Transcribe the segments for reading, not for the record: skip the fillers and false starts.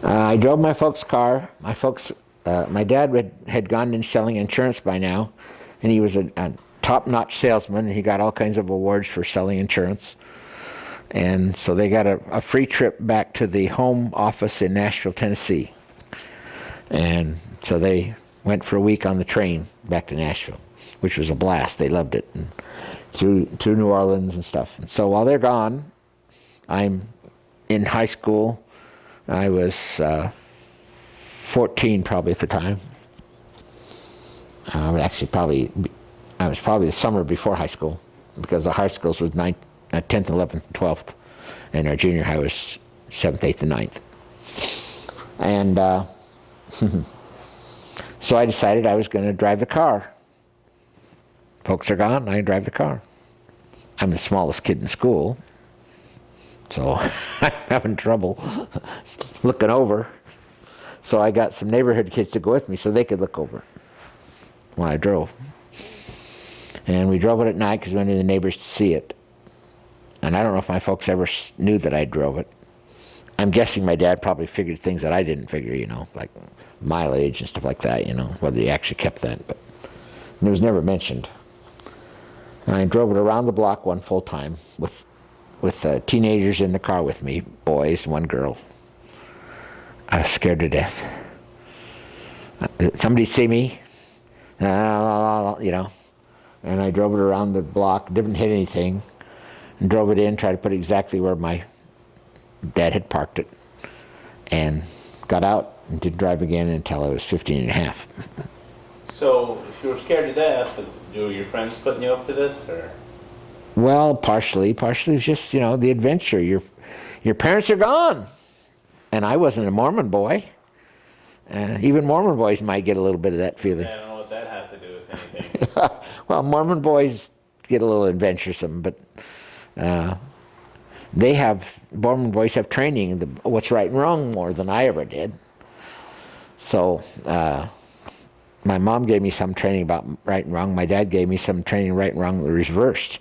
I drove my folks' car. My dad had gone in selling insurance by now, and he was a top-notch salesman. He got all kinds of awards for selling insurance. And so they got a free trip back to the home office in Nashville, Tennessee. And so they went for a week on the train back to Nashville, which was a blast. They loved it. And through New Orleans and stuff. And so while they're gone, I'm in high school. I was 14 probably at the time. I was probably the summer before high school, because the high schools was 10th, 11th, and 12th, and our junior high was 7th, 8th, and 9th. And so I decided I was going to drive the car. Folks are gone, I drive the car. I'm the smallest kid in school, so I'm having trouble looking over. So I got some neighborhood kids to go with me so they could look over when I drove. And we drove it at night because we wanted the neighbors to see it. And I don't know if my folks ever knew that I drove it. I'm guessing my dad probably figured things that I didn't figure, like mileage and stuff like that, whether he actually kept that. But it was never mentioned. And I drove it around the block one full time with teenagers in the car with me, boys, one girl. I was scared to death. Somebody see me, and I drove it around the block, didn't hit anything, and drove it in, tried to put it exactly where my dad had parked it, and got out and didn't drive again until I was 15 and a half. So, if you were scared to death, were your friends putting you up to this, or? Well, partially. Partially it was just, the adventure. Your parents are gone. And I wasn't a Mormon boy. Even Mormon boys might get a little bit of that feeling. I don't know what that has to do with anything. Well, Mormon boys get a little adventuresome, but Mormon boys have training in what's right and wrong more than I ever did. So, my mom gave me some training about right and wrong. My dad gave me some training right and wrong, the reversed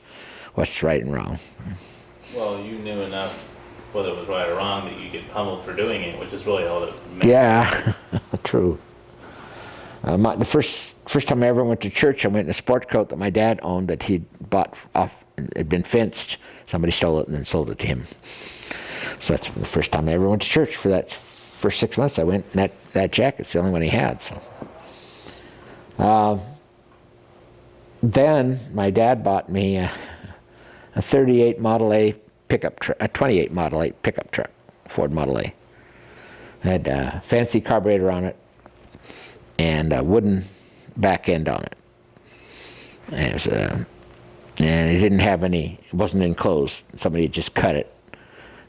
what's right and wrong. Well, you knew enough whether it was right or wrong that you get pummeled for doing it, which is really all that matters. Yeah, true. The first time I ever went to church, I went in a sport coat that my dad owned that he'd bought off, it had been fenced. Somebody stole it and then sold it to him. So that's the first time I ever went to church. For that first 6 months I went, and that jacket's the only one he had. So. Then my dad bought me a 38 Model A pickup truck, a 28 Model A pickup truck, Ford Model A. It had a fancy carburetor on it and a wooden back end on it. And it wasn't enclosed. Somebody had just cut it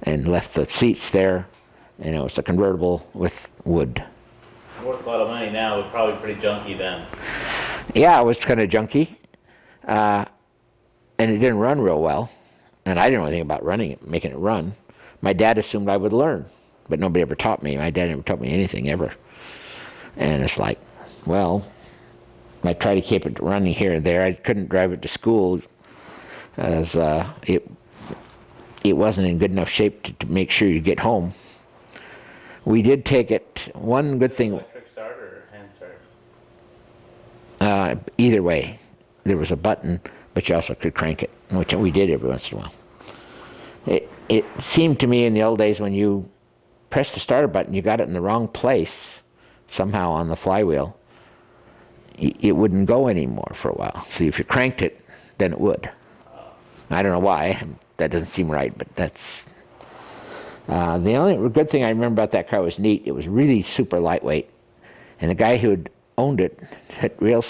and left the seats there, and it was a convertible with wood. Worth a lot of money now, but probably pretty junky then. Yeah, it was kind of junky, and it didn't run real well, and I didn't know anything about making it run. My dad assumed I would learn, but nobody ever taught me. My dad never taught me anything ever. And it's like, well, I tried to keep it running here and there. I couldn't drive it to school as it wasn't in good enough shape to make sure you get home. We did take it. One good thing. Electric start or hand start? Either way, there was a button, but you also could crank it, which we did every once in a while. It seemed to me in the old days when you pressed the starter button, you got it in the wrong place somehow on the flywheel. It wouldn't go anymore for a while. So if you cranked it, then it would. I don't know why. That doesn't seem right, but that's. The only good thing I remember about that car was neat. It was really super lightweight. And the guy who had owned it had real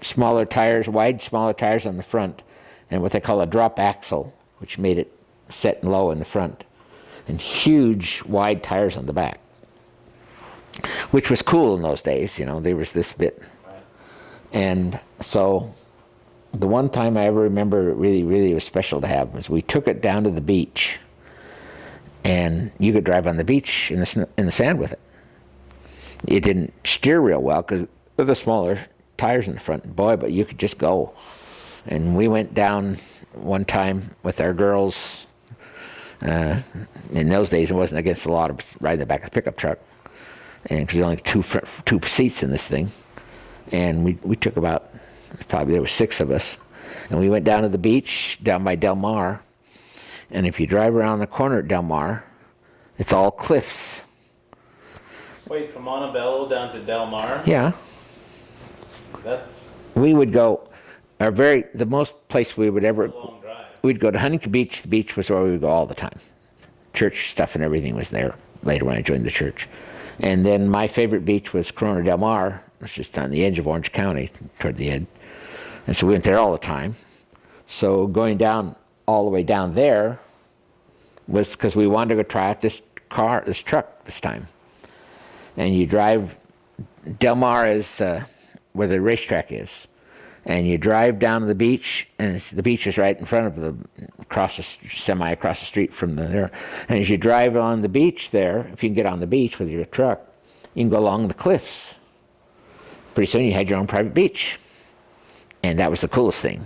smaller tires, smaller tires on the front, and what they call a drop axle, which made it set low in the front, and huge, wide tires on the back, which was cool in those days. There was this bit. And so the one time I ever remember it really, really was special to have was we took it down to the beach. And you could drive on the beach in the sand with it. It didn't steer real well because of the smaller tires in the front. Boy, but you could just go. And we went down one time with our girls In those days, it wasn't against the law to ride in the back of the pickup truck, and because there's only two seats in this thing, and we took about, probably there were 6 of us, and we went down to the beach down by Del Mar, and if you drive around the corner at Del Mar, it's all cliffs. Wait, from Montebello down to Del Mar? Yeah. We would go, the most place we would ever, Long drive. we'd go to Huntington Beach. The beach was where we would go all the time. Church stuff and everything was there later when I joined the church. And then my favorite beach was Corona Del Mar, which is on the edge of Orange County, toward the end. And so we went there all the time. So going down, all the way down there, was because we wanted to go try out this truck this time. And you drive, Del Mar is where the racetrack is. And you drive down to the beach, and the beach is right in front of across the street from there. And as you drive on the beach there, if you can get on the beach with your truck, you can go along the cliffs. Pretty soon you had your own private beach. And that was the coolest thing.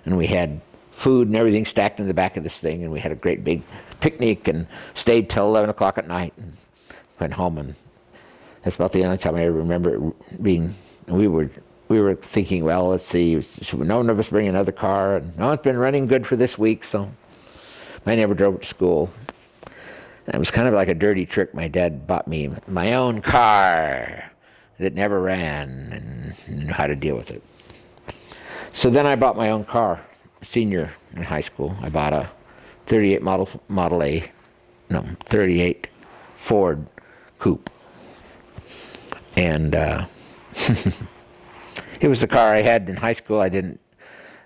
And we had food and everything stacked in the back of this thing, and we had a great big picnic and stayed till 11 o'clock at night and went home. And that's about the only time I ever remember it being, we were thinking, well, let's see, no one of us bring another car, and no, it's been running good for this week, so I never drove it to school. It was kind of like a dirty trick. My dad bought me my own car that never ran and knew how to deal with it. So then I bought my own car, senior in high school. I bought a 38 38 Ford Coupe. And it was the car I had in high school. I didn't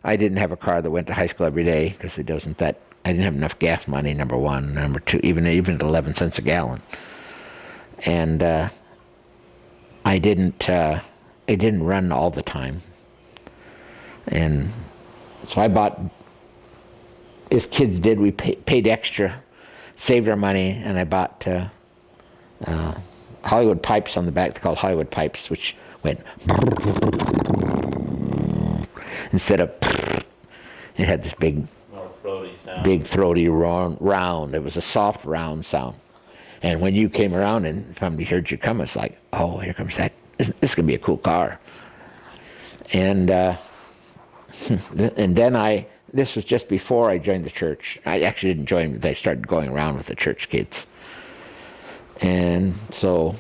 have a car that went to high school every day because I didn't have enough gas money, number one. Number two, even at 11 cents a gallon. And it didn't run all the time. And so I bought, as kids did, we paid extra, saved our money, and I bought Hollywood pipes on the back. They're called Hollywood pipes, which went instead of it had this big throaty sound. Big throaty round. It was a soft round sound. And when you came around and somebody heard you come, it's like, oh, here comes that. This is going to be a cool car. And then this was just before I joined the church. I actually didn't join, but I started going around with the church kids. And so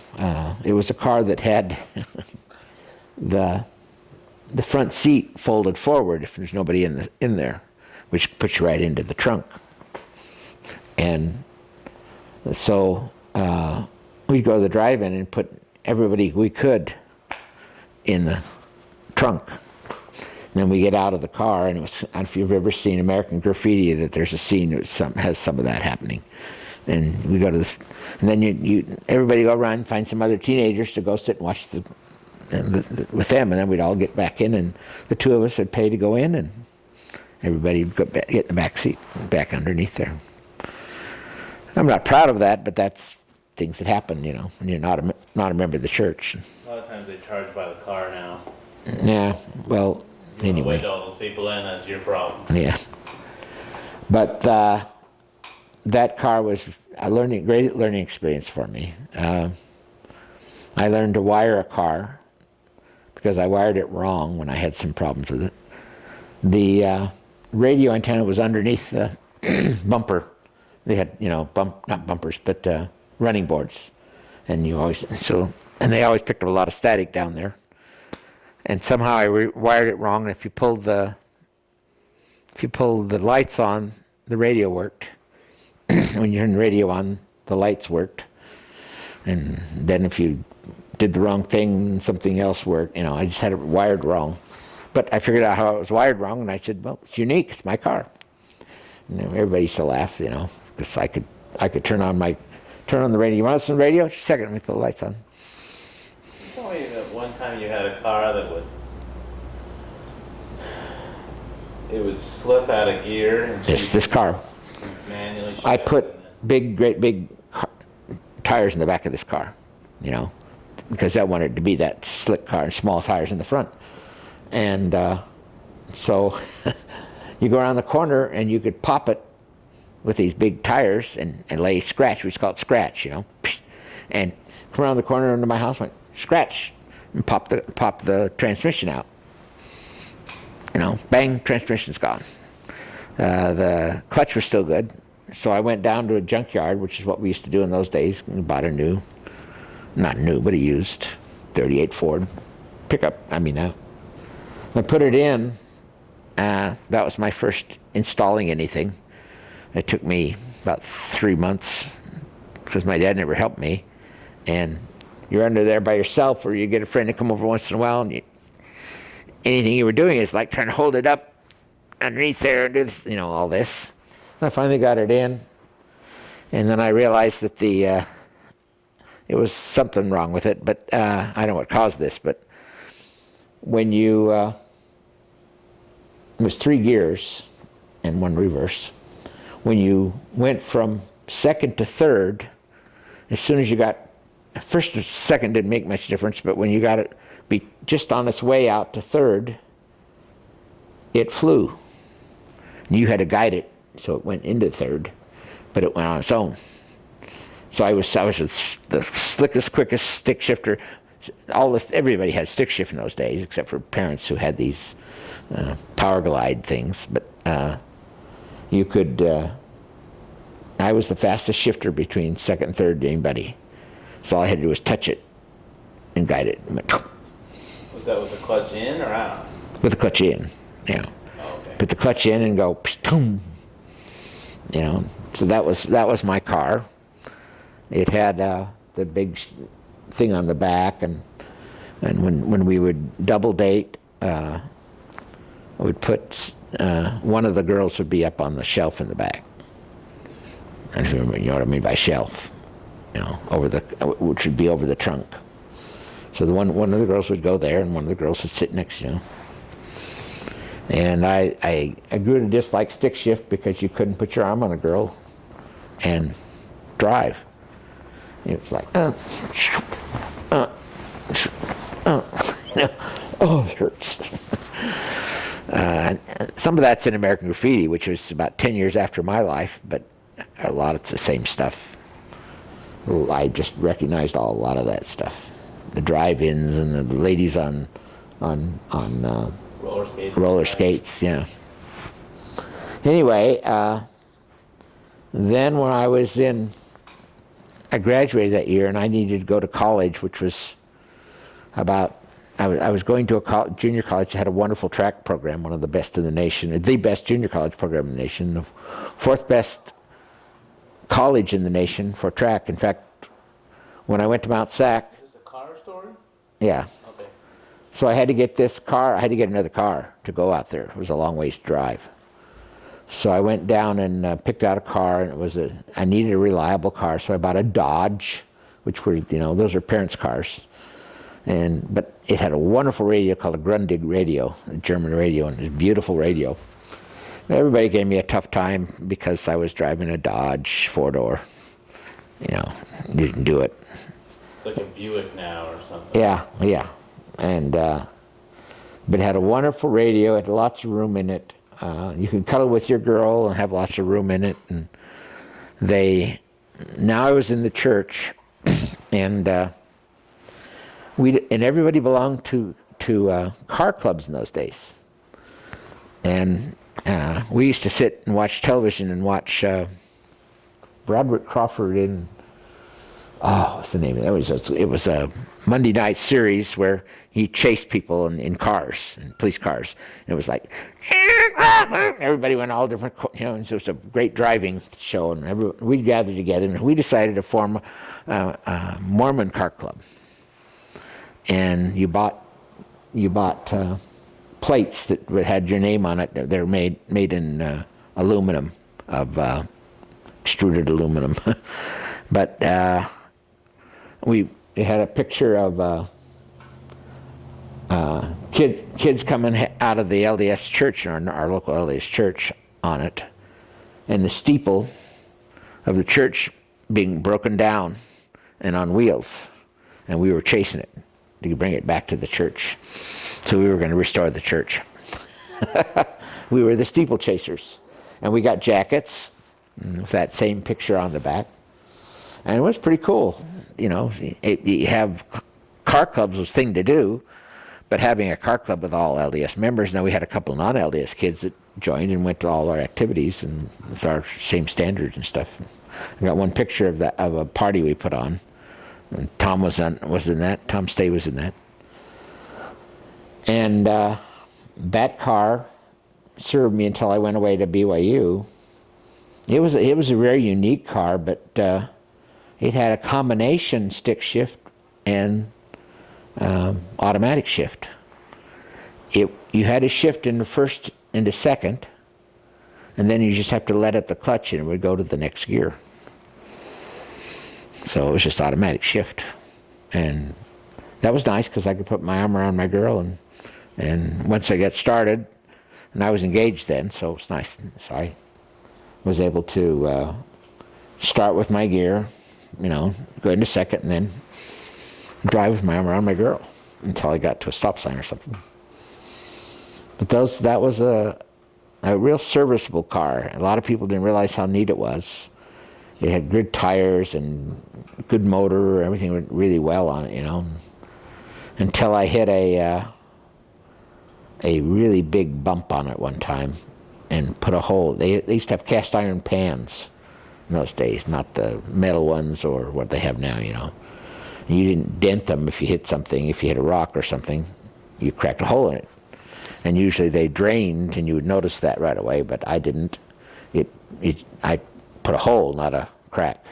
it was a car that had the front seat folded forward if there's nobody in there, which puts you right into the trunk. And so we'd go to the drive-in and put everybody we could in the trunk. And then we get out of the car, and I don't know if you've ever seen American Graffiti, that there's a scene that has some of that happening. And we go to this, and then everybody go around and find some other teenagers to go sit and watch with them, and then we'd all get back in, and the two of us would pay to go in, and everybody would get in the back seat, back underneath there. I'm not proud of that, but that's things that happen, when you're not a member of the church. A lot of times they charge by the car now. Yeah, well, anyway. Let all those people in, that's your problem. Yeah. But that car was a great learning experience for me. I learned to wire a car because I wired it wrong when I had some problems with it. The radio antenna was underneath the bumper. They had, not bumpers, but running boards. And they always picked up a lot of static down there. And somehow I wired it wrong, and if you pulled the lights on, the radio worked. When you turned the radio on, the lights worked. And then if you did the wrong thing, something else worked. I just had it wired wrong. But I figured out how it was wired wrong, and I said, well, it's unique, it's my car. And everybody used to laugh, because I could turn on the radio. You want to listen to the radio? Just a second, let me put the lights on. You told me that one time you had a car that would slip out of gear. And so This car. Manually I put great big tires in the back of this car, because I wanted it to be that slick car and small tires in the front. And so you go around the corner and you could pop it with these big tires and lay scratch. We used to call it scratch, and come around the corner into my house, went scratch, and pop the transmission out. Bang, transmission's gone. The clutch was still good, so I went down to a junkyard, which is what we used to do in those days, and bought a not new, but a used 38 Ford pickup. I put it in. That was my first installing anything. It took me about 3 months because my dad never helped me. And you're under there by yourself, or you get a friend to come over once in a while, and anything you were doing is like trying to hold it up underneath there and do this, all this. I finally got it in, and then I realized that it was something wrong with it, but I don't know what caused this, but when you, it was 3 gears and 1 reverse. When you went from second to third, as soon as you got, first or second didn't make much difference, but when you got it be just on its way out to third, it flew. You had to guide it so it went into third, but it went on its own. So I was the slickest, quickest stick shifter. Everybody had stick shift in those days, except for parents who had these power glide things. But you could. I was the fastest shifter between second and third to anybody. So all I had to do was touch it and guide it. Was that with the clutch in or out? With the clutch in, yeah. Oh, okay. Put the clutch in and go, So that was my car. It had the big thing on the back, and when we would double date, I would put one of the girls would be up on the shelf in the back. I don't remember, you know what I mean by shelf, which would be over the trunk. So one of the girls would go there, and one of the girls would sit next to you. And I grew to dislike stick shift because you couldn't put your arm on a girl and drive. It was like, oh, it hurts. Some of that's in American Graffiti, which was about 10 years after my life, but a lot of it's the same stuff. I just recognized a lot of that stuff. The drive-ins and the ladies on roller skates, yeah. Anyway, then when I graduated that year, and I needed to go to college, which was I was going to a junior college that had a wonderful track program, one of the best in the nation, the best junior college program in the nation, the 4th best college in the nation for track. In fact, when I went to Mount Sac. Is this a car story? Yeah. Okay. So I had to get I had to get another car to go out there. It was a long ways to drive. So I went down and picked out a car, and I needed a reliable car, so I bought a Dodge, which were, those are parents' cars. But it had a wonderful radio called a Grundig radio, a German radio, and it was a beautiful radio. Everybody gave me a tough time because I was driving a Dodge 4-door. Didn't do it. It's like a Buick now or something. Yeah. And but it had a wonderful radio. It had lots of room in it. You could cuddle with your girl and have lots of room in it. And now I was in the church, and everybody belonged to car clubs in those days. And we used to sit and watch television and watch Broderick Crawford in, what's the name of it? It was a Monday night series where he chased people in cars, in police cars. And it was like, everybody went all different, and so it was a great driving show. And we gathered together, and we decided to form a Mormon car club. And you bought plates that had your name on it. They're made in aluminum, of extruded aluminum. But we had a picture of kids coming out of the LDS church, our local LDS church, on it, and the steeple of the church being broken down and on wheels, and we were chasing it to bring it back to the church. So we were going to restore the church. We were the steeple chasers, and we got jackets, with that same picture on the back. And it was pretty cool. You know, you have car clubs was thing to do, but having a car club with all LDS members, now we had a couple of non-LDS kids that joined and went to all our activities and with our same standards and stuff. I got one picture of that of a party we put on. And Tom was in that. Tom Stay was in that. And that car served me until I went away to BYU. It was a very unique car, but it had a combination stick shift and automatic shift. You had to shift into first into second, and then you just have to let up the clutch and it would go to the next gear. So it was just automatic shift, and that was nice because I could put my arm around my girl, and once I got started, and I was engaged then, so it was nice. So I was able to start with my gear, you know, go into second, and then drive with my arm around my girl until I got to a stop sign or something. But that was a real serviceable car. A lot of people didn't realize how neat it was. It had good tires and good motor. Everything went really well on it, you know. Until I hit a really big bump on it one time and put a hole. They used to have cast iron pans in those days, not the metal ones or what they have now, you know. And you didn't dent them if you hit something. If you hit a rock or something, you cracked a hole in it. And usually they drained, and you would notice that right away, but I didn't. I put a hole, not a crack.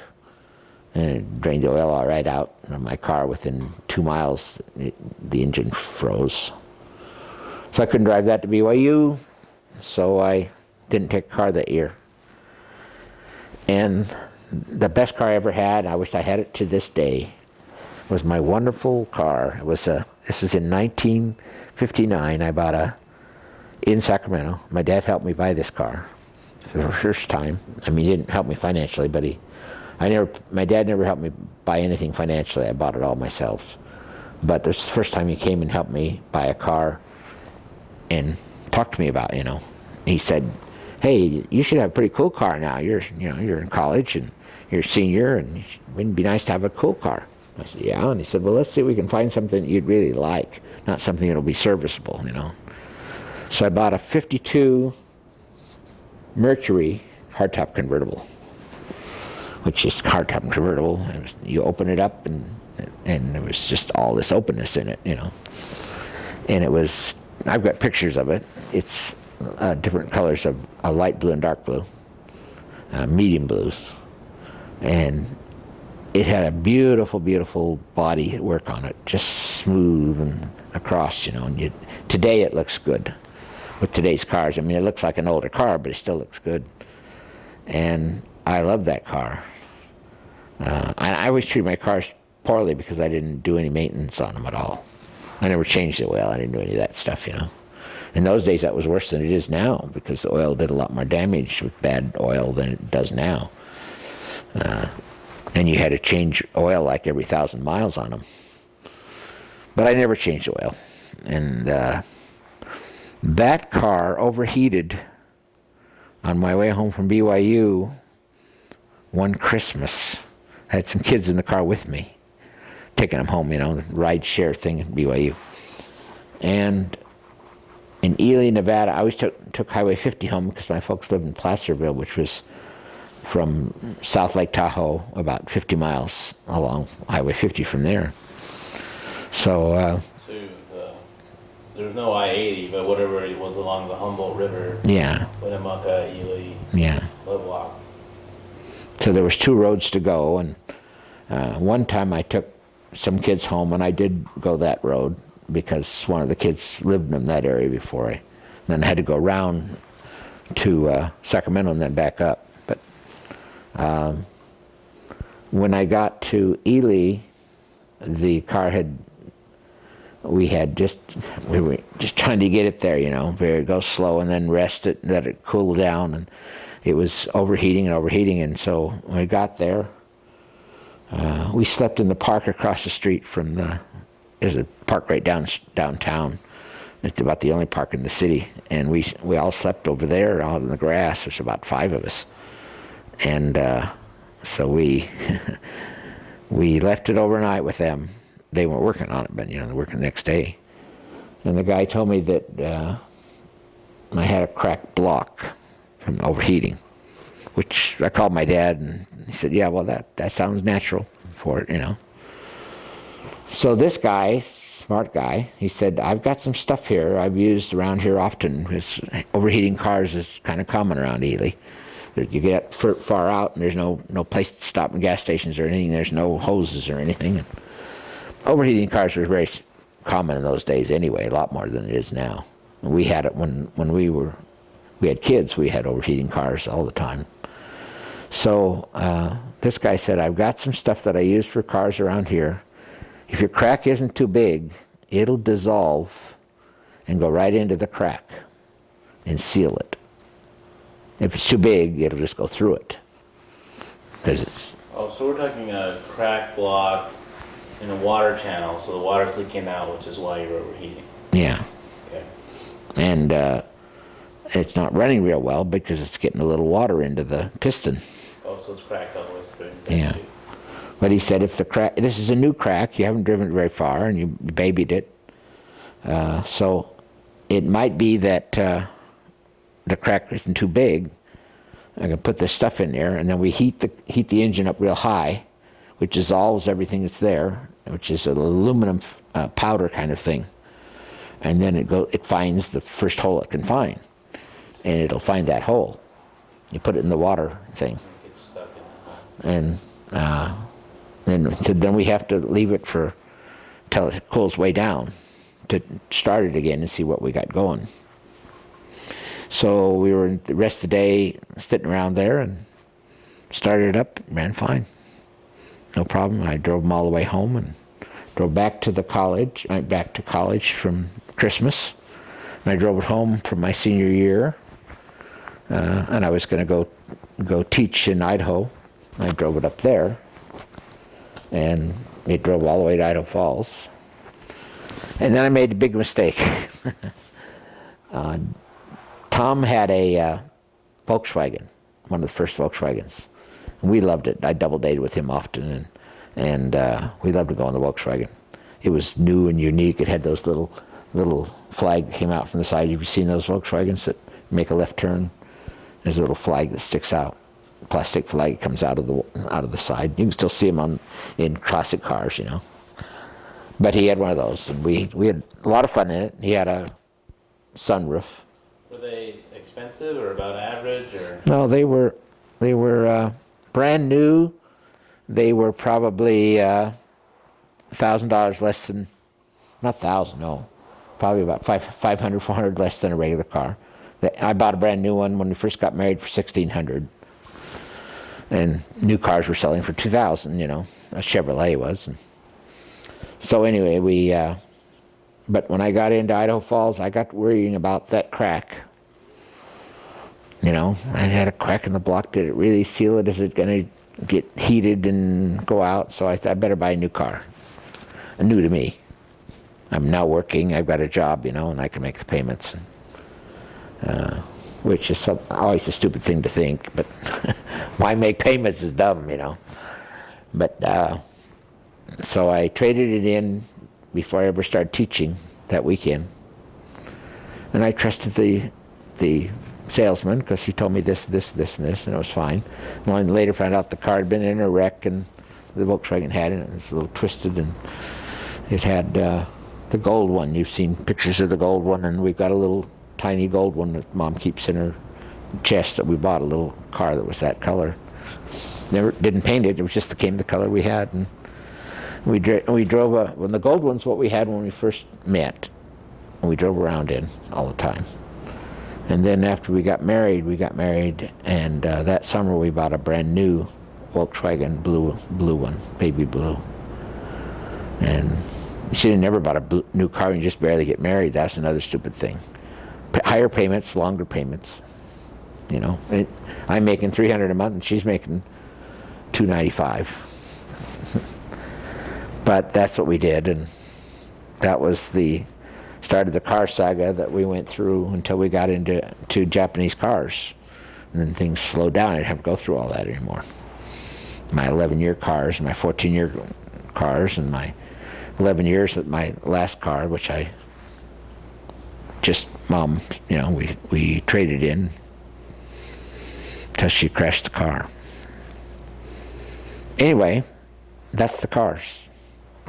And it drained the oil all right out. And my car, within 2 miles, the engine froze. So I couldn't drive that to BYU, so I didn't take a car that year. And the best car I ever had, and I wish I had it to this day, was my wonderful car. It was this is in 1959. I bought in Sacramento. My dad helped me buy this car for the first time. I mean, he didn't help me financially, but my dad never helped me buy anything financially. I bought it all myself. But this is the first time he came and helped me buy a car and talked to me about, you know. He said, "Hey, you should have a pretty cool car now. You're in college and you're a senior, and wouldn't it be nice to have a cool car?" I said, "Yeah." And he said, "Well, let's see if we can find something that you'd really like, not something that'll be serviceable, you know." So I bought a 52 Mercury hardtop convertible, which is hardtop convertible. You open it up, and there was just all this openness in it, you know. And it was, I've got pictures of it. It's different colors of a light blue and dark blue, medium blues. And it had a beautiful, beautiful body work on it, just smooth and across, you know. And today it looks good with today's cars. I mean, it looks like an older car, but it still looks good. And I love that car. I always treat my cars poorly because I didn't do any maintenance on them at all. I never changed the oil. I didn't do any of that stuff, you know. In those days, that was worse than it is now because the oil did a lot more damage with bad oil than it does now. And you had to change oil like every 1,000 miles on them. But I never changed oil. And that car overheated on my way home from BYU one Christmas. I had some kids in the car with me, taking them home, you know, the ride share thing at BYU. And in Ely, Nevada, I always took Highway 50 home because my folks lived in Placerville, which was from South Lake Tahoe, about 50 miles along Highway 50 from there. So there's no I-80, but whatever it was along the Humboldt River. Yeah. Winnemucca, Ely. Yeah. Lovelock. So there was 2 roads to go, and one time I took some kids home, and I did go that road because one of the kids lived in that area before then I had to go around to Sacramento and then back up. But when I got to Ely, the car we were just trying to get it there, you know, where it goes slow and then rest it, let it cool down, and it was overheating, and so when we got there, we slept in the park across the street from there's a park right downtown. It's about the only park in the city, and we all slept over there out in the grass. There's about 5 of us, And so we we left it overnight with them. They weren't working on it, but they're working the next day. And the guy told me that I had a cracked block from overheating, which I called my dad, and he said, yeah, well, that sounds natural for it. So this guy, smart guy, he said, I've got some stuff here I've used around here often. Because overheating cars is kind of common around Ely. You get far out, and there's no place to stop in gas stations or anything. There's no hoses or anything. And overheating cars were very common in those days anyway, a lot more than it is now. We had it when we had kids. We had overheating cars all the time. So this guy said, I've got some stuff that I use for cars around here. If your crack isn't too big, it'll dissolve and go right into the crack and seal it. If it's too big, it'll just go through it. Because it's... Oh, so we're talking a crack block in a water channel, so the water's leaking out, which is why you're overheating. Yeah. Okay. And it's not running real well because it's getting a little water into the piston. Oh, so it's cracked all the way through. Yeah. But he said if the crack, this is a new crack, you haven't driven it very far and you babied it. So it might be that the crack isn't too big. I can put this stuff in there, and then we heat the engine up real high, which dissolves everything that's there, which is an aluminum powder kind of thing. And then it finds the first hole it can find, and it'll find that hole. You put it in the water thing, It gets stuck in that hole. and then we have to leave it till it cools way down to start it again and see what we got going. So we were the rest of the day sitting around there and started it up, ran fine. No problem. I drove them all the way home and drove back to college. I went back to college from Christmas. And I drove it home for my senior year. And I was going to go teach in Idaho. I drove it up there. And it drove all the way to Idaho Falls. And then I made a big mistake. Tom had a Volkswagen, one of the first Volkswagens. And we loved it. I double dated with him often, and we loved to go on the Volkswagen. It was new and unique. It had those little flag that came out from the side. Have you seen those Volkswagens that make a left turn? There's a little flag that sticks out. A plastic flag comes out of the side. You can still see them in classic cars, But he had one of those, and we had a lot of fun in it. He had a sunroof. Were they expensive or about average, or? No, they were brand new. They were probably $1,000 less than, not $1,000, no, probably about $500, $400 less than a regular car. I bought a brand new one when we first got married for $1,600, and new cars were selling for $2,000. A Chevrolet was. And so anyway, but when I got into Idaho Falls, I got worrying about that crack. I had a crack in the block. Did it really seal it? Is it going to get heated and go out? So I thought I better buy a new car. New to me. I'm now working. I've got a job, and I can make the payments. Which is always a stupid thing to think, but why make payments is dumb, But so I traded it in before I ever started teaching that weekend. And I trusted the salesman because he told me this, and this, and it was fine. And I later found out the car had been in a wreck, and the Volkswagen had it. It was a little twisted, and it had the gold one. You've seen pictures of the gold one, and we've got a little tiny gold one that Mom keeps in her chest that we bought, a little car that was that color. Didn't paint it. It was just the color we had, and we drove when the gold one's what we had when we first met, and we drove around in all the time. And then after we got married, and that summer we bought a brand new Volkswagen blue one, baby blue. And you should have never bought a new car and you just barely get married. That's another stupid thing. Higher payments, longer payments. I'm making $300 a month, and she's making $295. But that's what we did, and that was the start of the car saga that we went through until we got into Japanese cars. And then things slowed down. I didn't have to go through all that anymore. My 11-year cars, my 14-year cars, and my 11 years at my last car, which I just, Mom, we traded in until she crashed the car. Anyway, that's the cars.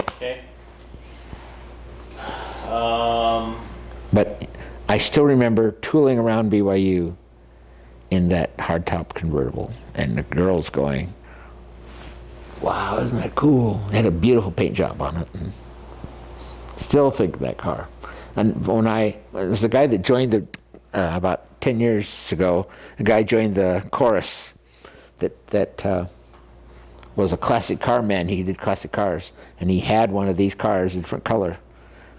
Okay. But I still remember tooling around BYU in that hardtop convertible, and the girls going, "Wow, isn't that cool?" It had a beautiful paint job on it. And still think of that car. And there was a guy that joined about 10 years ago, a guy joined the chorus that was a classic car man. He did classic cars, and he had one of these cars in different color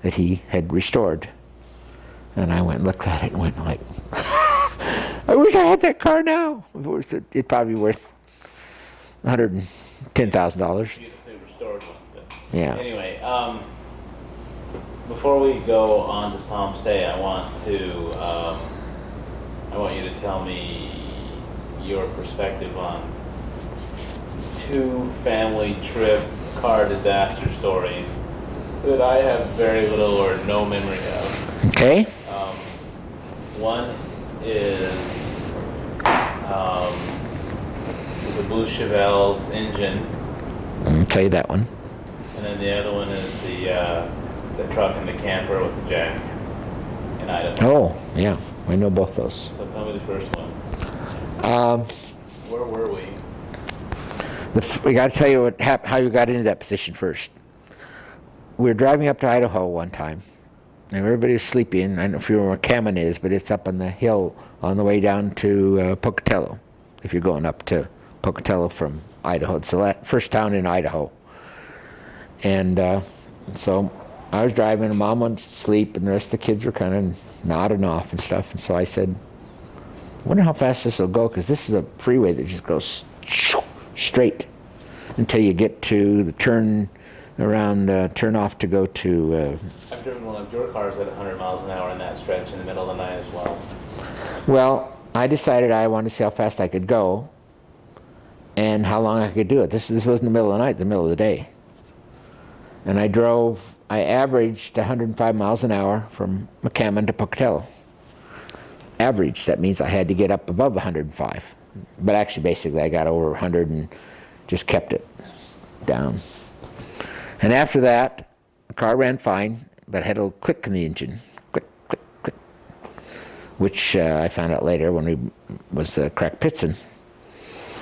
that he had restored. And I went and looked at it and went like, I wish I had that car now. It'd probably be worth $110,000. Beautifully restored one. But Yeah. anyway, before we go on to Tom's Day, I want you to tell me your perspective on 2 family trip car disaster stories that I have very little or no memory of. Okay. One is the Blue Chevelle's engine, I'll tell you that one. and then the other one is the truck and the camper with the jack in Idaho. Oh, yeah. I know both those. So tell me the first one. Um, Where were we? we got to tell you how you got into that position first. We were driving up to Idaho one time, and everybody was sleeping. I don't know if you know where Kamen is, but it's up on the hill on the way down to Pocatello. If you're going up to Pocatello from Idaho, it's the first town in Idaho. And so I was driving, and Mom went to sleep, and the rest of the kids were kind of nodding off and stuff. And so I said, I wonder how fast this will go, because this is a freeway that just goes straight until you get to the turn off to go to... I've driven one of your cars at 100 miles an hour in that stretch in the middle of the night as well. Well, I decided I wanted to see how fast I could go and how long I could do it. This was in the middle of the night, the middle of the day. And I averaged 105 miles an hour from McCammon to Pocatello. Average, that means I had to get up above 105. But actually, basically, I got over 100 and just kept it down. And after that, the car ran fine, but had a little click in the engine. Click, click, click. Which I found out later when was the cracked piston.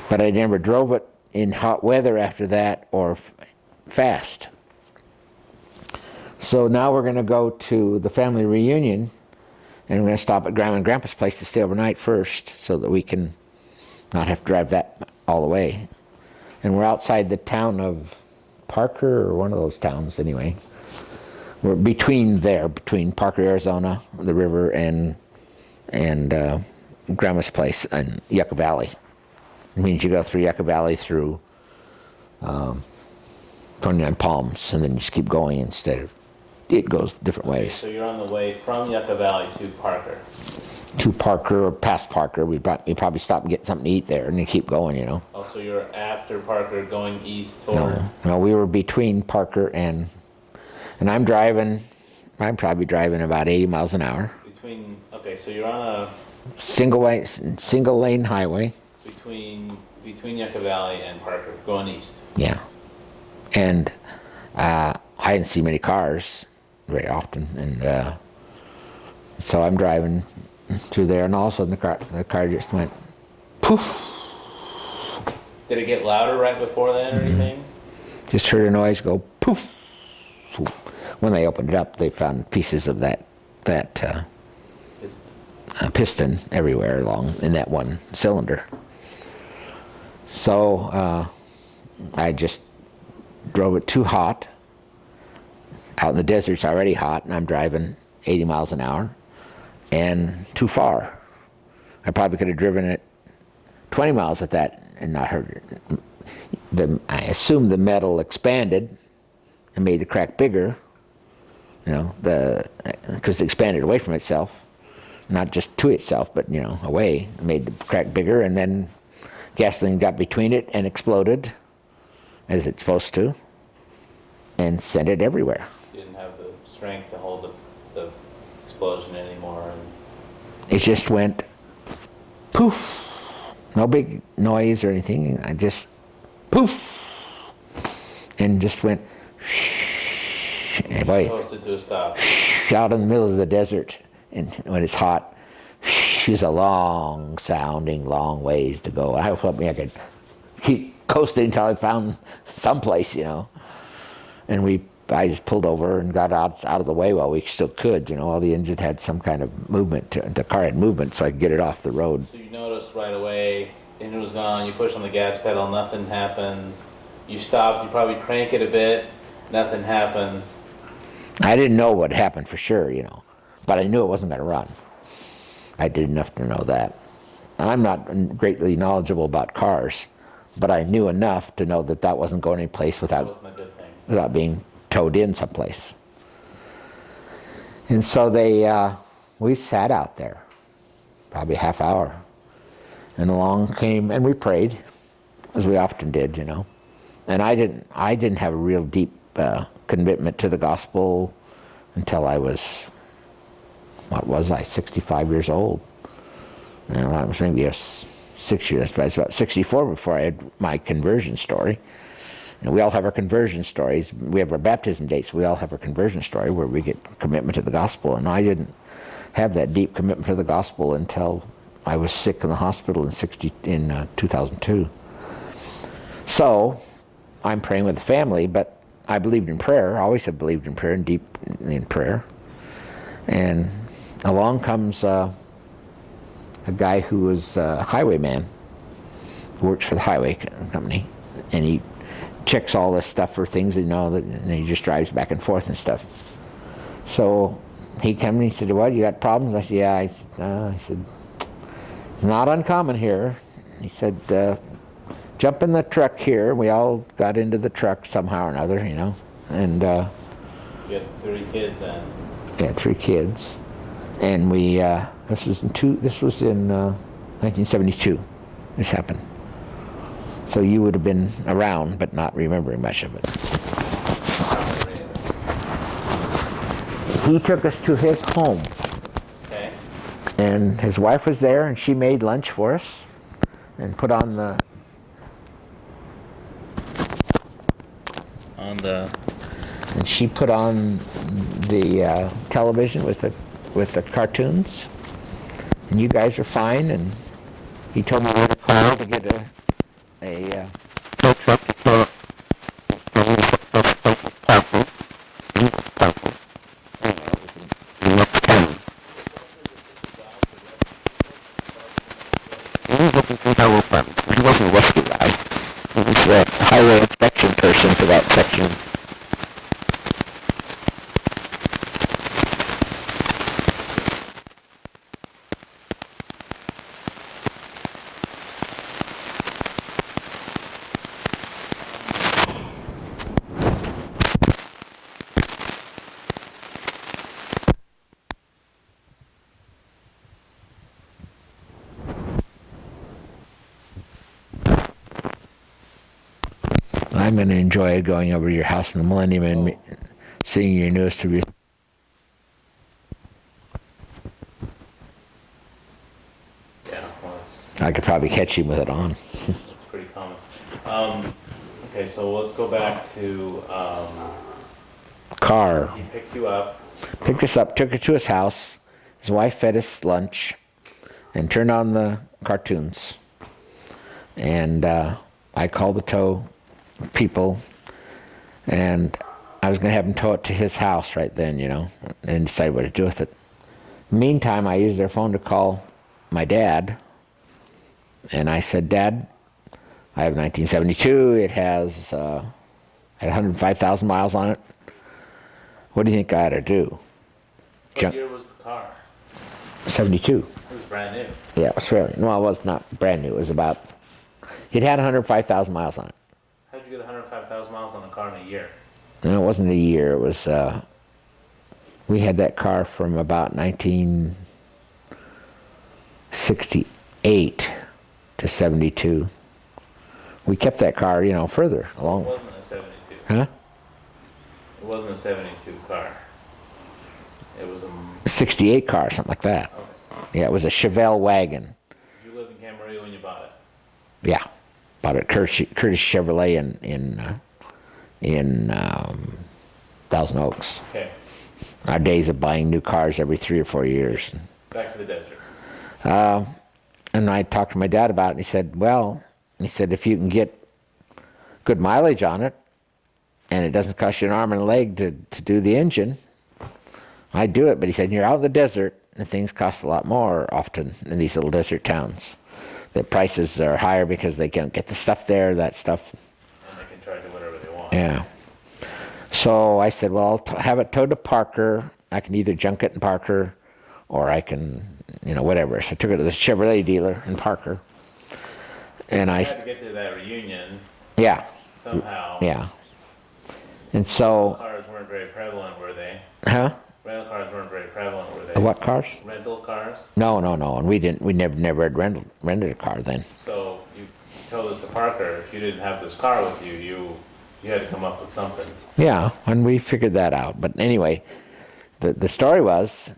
But I never drove it in hot weather after that or fast. So now we're going to go to the family reunion, and we're going to stop at Grandma and Grandpa's place to stay overnight first so that we can not have to drive that all the way. And we're outside the town of Parker, or one of those towns anyway. We're between Parker, Arizona, the river, and Grandma's place in Yucca Valley. It means you go through Yucca Valley through 29 Palms, and then you just keep going instead of, it goes different ways. So you're on the way from Yucca Valley to Parker. To Parker or past Parker. We probably stop and get something to eat there and then keep going, Oh, so you're after Parker going east toward... No, we were between Parker and I'm probably driving about 80 miles an hour. Okay, so you're on a... Single lane highway. Between Yucca Valley and Parker, going east. Yeah. And I didn't see many cars very often, and so I'm driving through there, and all of a sudden the car just went poof. Did it get louder right before that or anything? Just heard a noise go poof. When they opened it up, they found pieces of that piston everywhere along in that one cylinder. So I just drove it too hot. Out in the desert's already hot, and I'm driving 80 miles an hour, and too far. I probably could have driven it 20 miles at that and not hurt it. I assume the metal expanded and made the crack bigger, because it expanded away from itself. not just to itself, but away. It made the crack bigger, and then gasoline got between it and exploded, as it's supposed to, and sent it everywhere. Didn't have the strength to hold the explosion anymore. It just went poof. No big noise or anything. I just poof, and just went. And boy, Supposed to do a stop. out in the middle of the desert, and when it's hot, it's a long sounding, long ways to go. I thought maybe I could keep coasting until I found someplace, And I just pulled over and got out of the way while we still could. All the engine had some kind of movement. The car had movement, so I could get it off the road. So you noticed right away, the engine was gone, you push on the gas pedal, nothing happens. You stop, you probably crank it a bit, nothing happens. I didn't know what happened for sure, but I knew it wasn't going to run. I did enough to know that. And I'm not greatly knowledgeable about cars, but I knew enough to know that wasn't going anyplace That wasn't a good thing. without being towed in someplace. And so we sat out there, probably a half hour, and along came, and we prayed, as we often did, And I didn't have a real deep commitment to the gospel until I was, 65 years old. I was maybe 6 years, but I was about 64 before I had my conversion story. And we all have our conversion stories. We have our baptism dates. We all have our conversion story where we get commitment to the gospel. And I didn't have that deep commitment to the gospel until I was sick in the hospital in 2002. So I'm praying with the family, but I believed in prayer. I always have believed in prayer and deep in prayer. And along comes a guy who was a highwayman, who works for the highway company, and he checks all this stuff for things, and he just drives back and forth and stuff. So he came and he said, "What, you got problems?" I said, "Yeah." I said, "It's not uncommon here." He said, "Jump in the truck here." We all got into the truck somehow or another, and You had 3 kids then. yeah, 3 kids, and we. This was in 1972. This happened. So you would have been around, but not remembering much of it. He took us to his home. Okay. And his wife was there, and she made lunch for us, and put on the. And she put on the television with the cartoons, and you guys are fine. And he told me where to call to get a tow truck to fill up. He wasn't a rescue guy. He was the highway inspection person for that section. I'm going to enjoy going over to your house in the Millennium and seeing your newest review. Yeah, well, I could probably catch him with it on. it's pretty common. Okay, so let's go back to, Car. he picked you up. Picked us up, took her to his house. His wife fed us lunch and turned on the cartoons. And I called the tow people, and I was going to have him tow it to his house right then, and decide what to do with it. Meantime, I used their phone to call my dad, and I said, "Dad, I have a 1972. It has had 105,000 miles on it. What do you think I ought to do?" What year was the car? 72. It was brand new. Yeah, it was fairly. No, it was not brand new. It was about. It had 105,000 miles on it. How'd you get 105,000 miles on a car in a year? No, it wasn't a year. It was. We had that car from about 19. 68 to 72. We kept that car, further It along. wasn't a 72. Huh? It wasn't a 72 car. It was a... 68 car, something like that. Okay. Yeah, it was a Chevelle wagon. Did you live in Camarillo when you bought it? Yeah, bought it at Curtis Chevrolet in Thousand Oaks. Okay. Our days of buying new cars every 3 or 4 years. Back to the desert. And I talked to my dad about it, and he said, if you can get good mileage on it, and it doesn't cost you an arm and a leg to do the engine, I'd do it. But he said, you're out in the desert, and things cost a lot more often in these little desert towns. The prices are higher because they can't get the stuff there, that stuff. And they can charge you whatever they want. Yeah. So I said, well, I'll have it towed to Parker. I can either junk it in Parker, or I can, whatever. So I took it to the Chevrolet dealer in Parker. And You I... had to get to that reunion Yeah. somehow. Yeah. And so... Cars weren't very prevalent, were they? Huh? Rental cars weren't very prevalent, were they? What cars? Rental cars? No. And we never had rented a car then. So you told us to Parker, if you didn't have this car with you, you had to come up with something. Yeah, and we figured that out. But anyway, the story was,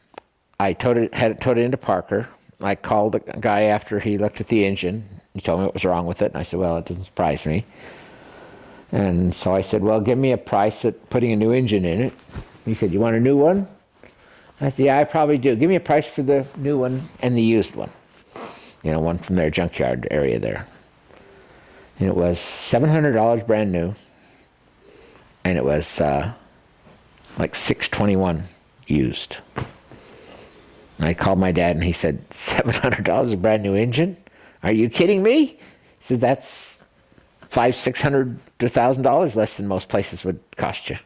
had it towed into Parker. I called the guy after he looked at the engine. He told me what was wrong with it, and I said, well, it doesn't surprise me. And so I said, well, give me a price at putting a new engine in it. He said, you want a new one? I said, yeah, I probably do. Give me a price for the new one and the used one. One from their junkyard area there. And it was $700 brand new. And it was like $621 used. And I called my dad, and he said, $700 a brand new engine? Are you kidding me? He said, that's $500, $600 to $1,000 less than most places would cost you.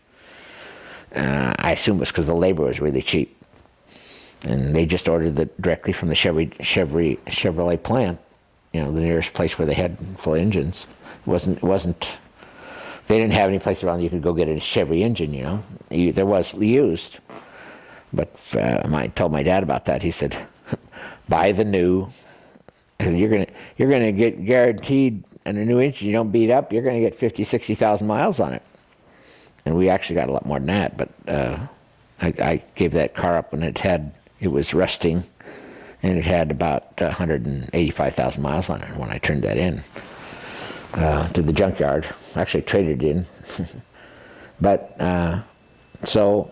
I assume it was because the labor was really cheap. And they just ordered it directly from the Chevrolet plant, the nearest place where they had full engines. They didn't have any place around you could go get a Chevy engine, There was used. But I told my dad about that. He said, buy the new. You're gonna get guaranteed, and a new engine you don't beat up, you're gonna get 50, 60,000 miles on it. And we actually got a lot more than that, but I gave that car up when it was rusting, and it had about 185,000 miles on it when I turned that in to the junkyard. I actually traded it in. But so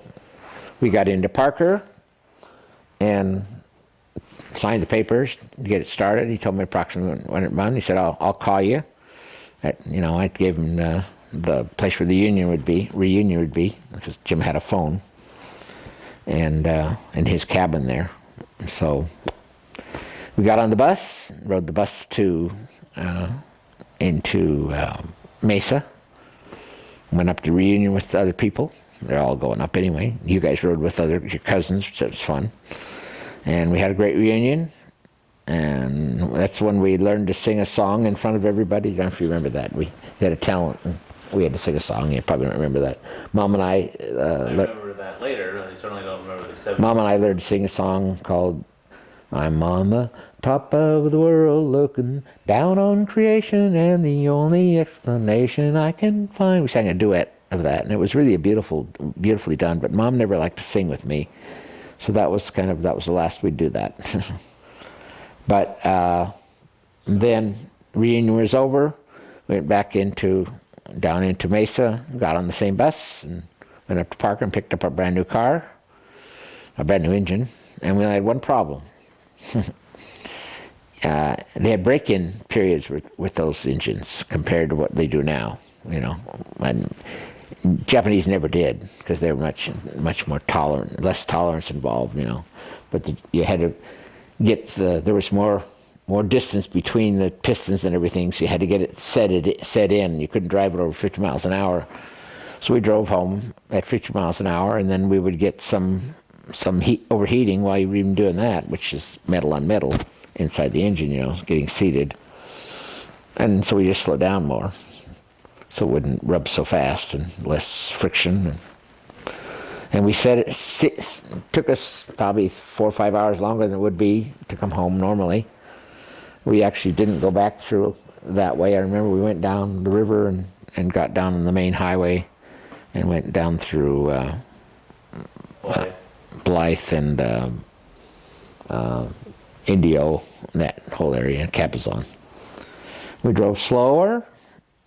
we got into Parker and signed the papers to get it started. He told me approximately when it run. He said, I'll call you. I gave him the place where the reunion would be, because Jim had a phone, and in his cabin there. So we got on the bus, rode the bus into Mesa, went up to reunion with other people. They're all going up anyway. You guys rode with your cousins, so it was fun. And we had a great reunion, and that's when we learned to sing a song in front of everybody. I don't know if you remember that. We had a talent, and we had to sing a song. You probably don't remember that. Mom and I... I remember that later. I certainly don't remember the 70s. Mom and I learned to sing a song called I'm on the top of the world looking down on creation, and the only explanation I can find. We sang a duet of that, and it was really beautifully done, but Mom never liked to sing with me. So that was the last we'd do that. But then reunion was over. Went back down into Mesa, got on the same bus, and went up to Parker and picked up a brand new car, a brand new engine, and we only had one problem. They had break-in periods with those engines compared to what they do now, and Japanese never did, because they were much more tolerant, less tolerance involved, But you had to get there was more distance between the pistons and everything, so you had to get it set in. You couldn't drive it over 50 miles an hour. So we drove home at 50 miles an hour, and then we would get some overheating while you were even doing that, which is metal on metal inside the engine, getting seated. And so we just slowed down more, so it wouldn't rub so fast, and less friction. And we said it took us probably 4 or 5 hours longer than it would be to come home normally. We actually didn't go back through that way. I remember we went down the river and got down on the main highway and went down through Blythe and Indio, that whole area, Capizon. We drove slower,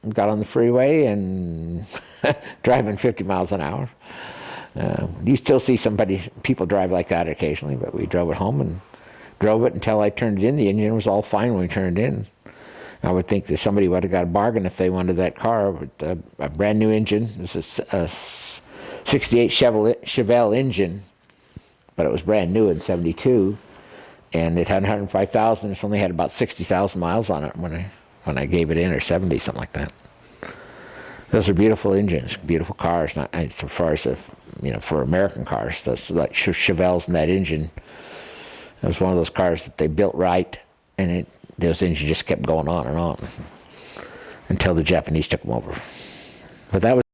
got on the freeway and driving 50 miles an hour. You still see people drive like that occasionally, but we drove it home and drove it until I turned it in. The engine was all fine when we turned it in. I would think that somebody would have got a bargain if they wanted that car. But a brand new engine. It was a 68 Chevelle engine, but it was brand new in 72. And it had 105,000. It only had about 60,000 miles on it when I gave it in, or 70, something like that. Those are beautiful engines, beautiful cars. Not as far as for American cars, those like Chevelles and that engine. It was one of those cars that they built right, and those engines just kept going on and on until the Japanese took them over. But that was